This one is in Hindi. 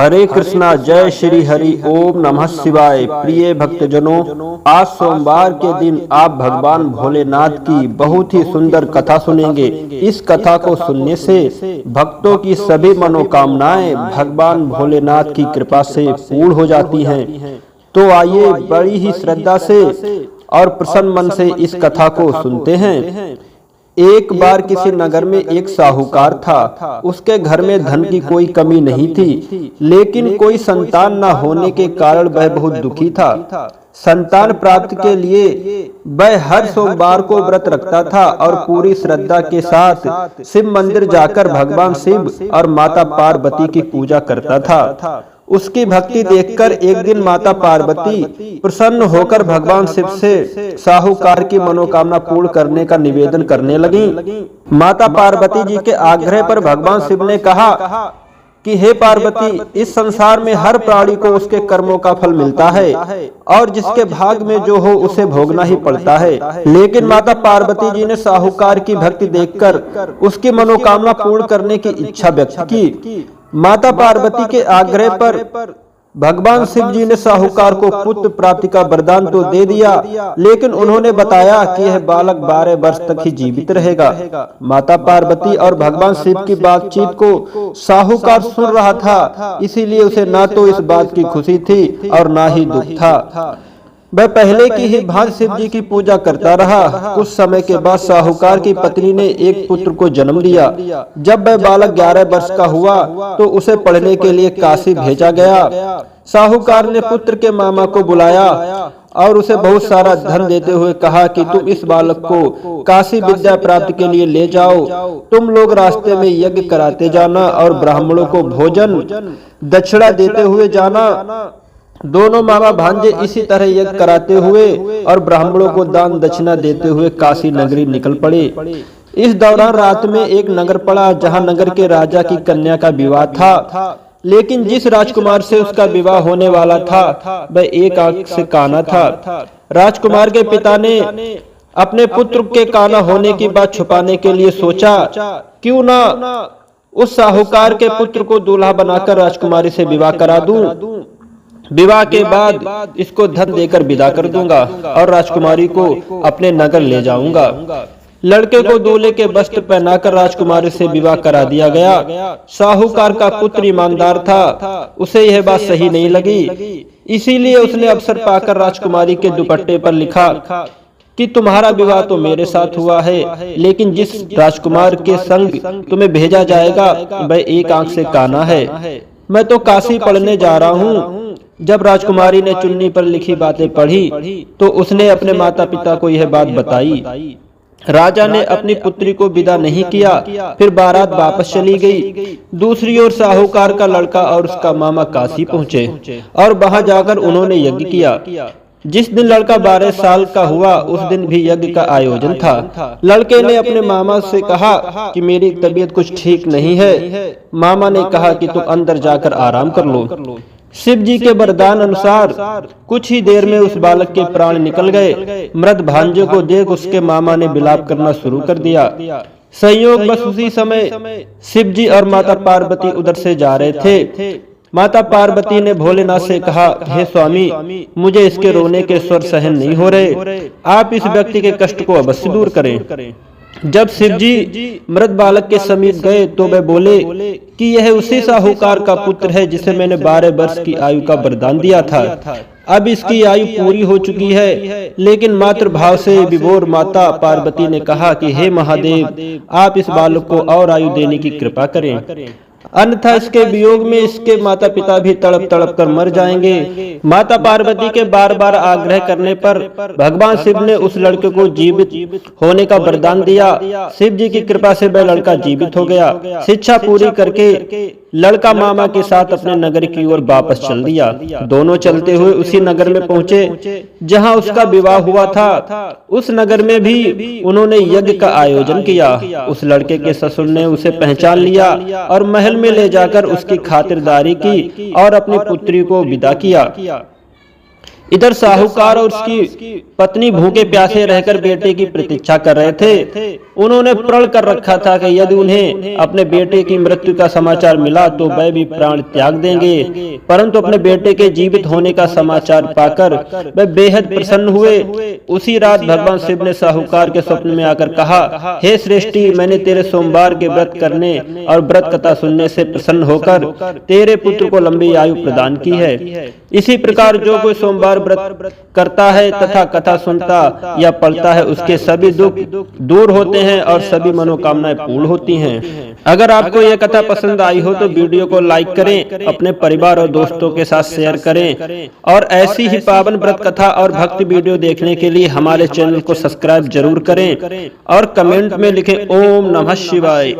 हरे कृष्णा, जय श्री हरि, ओम नमः शिवाय। प्रिय भक्तजनों, आज सोमवार के दिन आप भगवान भोलेनाथ की बहुत ही सुंदर कथा सुनेंगे। इस कथा को सुनने से भक्तों की सभी मनोकामनाएं भगवान भोलेनाथ की कृपा से पूर्ण हो जाती हैं। तो आइए बड़ी ही श्रद्धा से और प्रसन्न मन से इस कथा को सुनते हैं। एक बार किसी नगर में एक साहूकार था। उसके घर में धन की कोई कमी नहीं थी, लेकिन कोई संतान न होने के कारण वह बहुत दुखी था। संतान प्राप्ति के लिए वह हर सोमवार को व्रत रखता था और पूरी श्रद्धा के साथ शिव मंदिर जाकर भगवान शिव और माता पार्वती की पूजा करता था। उसकी भक्ति देखकर एक दिन माता पार्वती प्रसन्न होकर भगवान शिव से साहूकार की मनोकामना पूर्ण करने का निवेदन करने लगी। माता पार्वती जी के आग्रह पर भगवान शिव ने कहा कि हे पार्वती, इस संसार में हर प्राणी को उसके कर्मों का फल मिलता है और जिसके भाग में जो हो उसे भोगना ही पड़ता है। लेकिन माता पार्वती जी ने साहूकार की भक्ति देखकर उसकी मनोकामना पूर्ण करने की इच्छा व्यक्त की। माता पार्वती के आग्रह पर भगवान शिव जी ने साहूकार को पुत्र प्राप्ति का वरदान तो दे दिया, लेकिन उन्होंने बताया कि यह बालक 12 वर्ष तक ही जीवित रहेगा। माता पार्वती और भगवान शिव की बातचीत को साहूकार सुन रहा था, इसीलिए उसे ना तो इस बात की खुशी थी और ना ही दुख था। वह पहले की ही भांति शिव जी की पूजा करता रहा। कुछ समय के बाद साहूकार की पत्नी ने एक पुत्र को जन्म दिया। जब वह बालक 11 वर्ष का हुआ तो उसे पढ़ने के लिए काशी भेजा गया। साहूकार ने पुत्र के मामा को बुलाया और उसे बहुत सारा धन देते हुए कहा कि तुम इस बालक को काशी विद्या प्राप्ति के लिए ले जाओ। तुम लोग रास्ते में यज्ञ कराते जाना और ब्राह्मणों को भोजन दक्षिणा देते हुए जाना। दोनों मामा भांजे इसी तरह यज्ञ कराते हुए और ब्राह्मणों को दान दक्षिणा देते हुए काशी नगरी निकल पड़े। इस दौरान रात में एक नगर पड़ा जहां नगर के राजा की कन्या का विवाह था, लेकिन जिस राजकुमार से उसका विवाह होने वाला था वह एक आंख से काना था। राजकुमार के पिता ने अपने पुत्र के काना होने की बात छुपाने के लिए सोचा, क्यों ना उस साहूकार के पुत्र को दूल्हा बनाकर राजकुमारी से विवाह करा दूं। विवाह के बाद इसको धन देकर विदा कर दूंगा और राजकुमारी को अपने नगर ले जाऊंगा। लड़के को दूल्हे के वस्त्र पहनाकर राजकुमारी से विवाह करा दिया गया। साहूकार का पुत्र ईमानदार था, उसे यह बात सही नहीं लगी, इसीलिए उसने अवसर पाकर राजकुमारी के दुपट्टे पर लिखा कि तुम्हारा विवाह तो मेरे साथ हुआ है, लेकिन जिस राजकुमार के संग तुम्हें भेजा जाएगा वह एक आंख से काना है। मैं तो काशी पढ़ने जा रहा हूँ। जब राजकुमारी ने चुन्नी पर लिखी बातें पढ़ी तो उसने अपने माता पिता को यह बात बताई। राजा ने अपनी पुत्री को विदा नहीं किया, फिर बारात वापस चली गई। दूसरी ओर साहूकार का लड़का और उसका मामा काशी पहुँचे और वहां जाकर उन्होंने यज्ञ किया। जिस दिन लड़का 12 साल का हुआ उस दिन भी यज्ञ का आयोजन था। लड़के ने अपने मामा से कहा कि मेरी तबीयत कुछ ठीक नहीं है। मामा ने कहा कि तुम अंदर जाकर आराम कर लो। शिव जी के वरदान अनुसार कुछ ही देर में उस बालक के प्राण निकल गए। मृत भांजे को देख उसके मामा ने विलाप करना शुरू कर दिया। संयोग बस उसी समय शिव जी और माता पार्वती उधर से जा रहे थे। माता पार्वती ने भोलेनाथ से कहा, हे स्वामी, मुझे इसके रोने के स्वर सहन नहीं हो रहे, आप इस व्यक्ति के कष्ट को अवश्य दूर करें। जब शिव जी मृत बालक के समीप गए तो वे बोले कि यह उसी साहूकार का पुत्र है जिसे मैंने 12 वर्ष की आयु का वरदान दिया था। अब इसकी आयु पूरी हो चुकी है, लेकिन मातृभाव से विभोर माता पार्वती ने कहा कि हे महादेव, आप इस बालक को और आयु देने की कृपा करें, अन्यथा इसके वियोग में इसके माता पिता भी तड़प तड़प कर मर जाएंगे। माता पार्वती के बार बार आग्रह करने पर भगवान शिव ने उस लड़के को जीवित होने का वरदान दिया। शिव जी की कृपा से वह लड़का जीवित हो गया। शिक्षा पूरी करके लड़का मामा के साथ अपने नगर की ओर वापस चल दिया। दोनों चलते हुए उसी नगर में पहुंचे जहां उसका विवाह हुआ था। उस नगर में भी उन्होंने यज्ञ का आयोजन किया। उस लड़के के ससुर ने उसे पहचान लिया और महल में ले जाकर उसकी खातिरदारी की और अपनी पुत्री को विदा किया। इधर साहूकार और उसकी पत्नी भूखे प्यासे रहकर बेटे की प्रतीक्षा कर रहे थे। उन्होंने प्रण कर रखा था कि यदि उन्हें अपने बेटे की मृत्यु का समाचार मिला तो वह भी प्राण त्याग देंगे, परंतु अपने बेटे के जीवित होने का समाचार पाकर वे बेहद प्रसन्न हुए। उसी रात भगवान शिव ने साहूकार के स्वप्न में आकर कहा, हे श्रेष्ठी, मैंने तेरे सोमवार के व्रत करने और व्रत कथा सुनने से प्रसन्न होकर तेरे पुत्र को लंबी आयु प्रदान की है। इसी प्रकार जो कोई सोमवार व्रत करता है तथा कथा सुनता या पढ़ता है, उसके सभी दुख दूर होते हैं और सभी मनोकामनाएं पूर्ण होती हैं। अगर आपको यह कथा पसंद आई हो तो वीडियो को लाइक करें, अपने परिवार और दोस्तों के साथ शेयर करें और ऐसी ही पावन व्रत कथा और भक्ति वीडियो देखने के लिए हमारे चैनल को सब्सक्राइब जरूर करें और कमेंट में लिखें ओम नमः शिवाय।